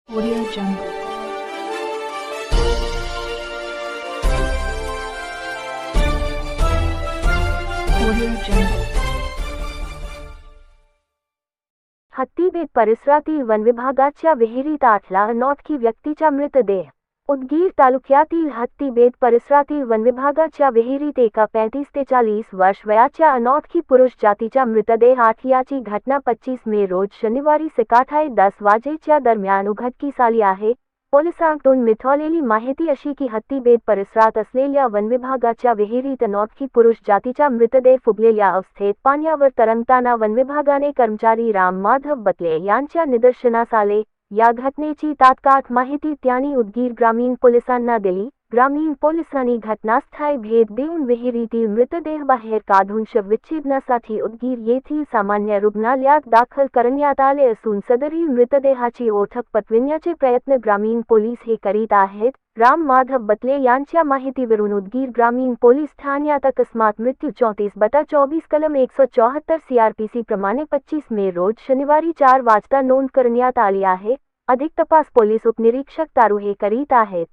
Audio Jungle. Audio Jungle. Hattibet परिसरातील one विभागाच्या विहिरीत आढळला अनोळखी व्यक्तीचा मृतदेह. उदगीर तालुक्यातील हत्तीबेट परिसरातील वन विभागाच्या विहिरीत एका 35 ते 40 वर्ष वयाच्या अनोळखी पुरुष जातीचा मृतदेह आढळल्याची घटना 25 मे रोज शनिवारी सकाळी 10 वाजेच्या दरम्यान उघडकीस आली आहे. पोलिसांकडून मिळालेली माहिती अशी की हत्तीबेट परिसरात असलेल्या वन विभागाच्या विहिरीत अनोळखी पुरुष जातीचा मृतदेह फुगलेल्या अवस्थेत पाण्यावर तरंगताना वन विभागाने कर्मचारी राम माधव बतले यांच्या निदर्शनास आले. या घटनेची तात्काळ माहिती त्यांनी उदगीर ग्रामीण पोलिसांना दिली. ग्रामीण पोलिसांनी घटनास्थळी भेट देऊन विहिरीतील मृतदेह बाहेर काढून शवविच्छेदनासाठी उदगीर येथील सामान्य रुग्णालयात दाखल करण्यात आले असून सदरील मृतदेहाची ओळख पटविण्याचे प्रयत्न ग्रामीण पोलीस हे करीत आहेत. राम माधव बतले यांच्या माहितीवरून उदगीर ग्रामीण पोलीस ठाण्यात अकस्मात मृत्यू 34/24 कलम 174 CRPC प्रमाणे 25 मे रोज शनिवारी 4 वाजता नोंद करण्यात आली आहे. अधिक तपास पोलीस उपनिरीक्षक तारू हे करीत आहेत.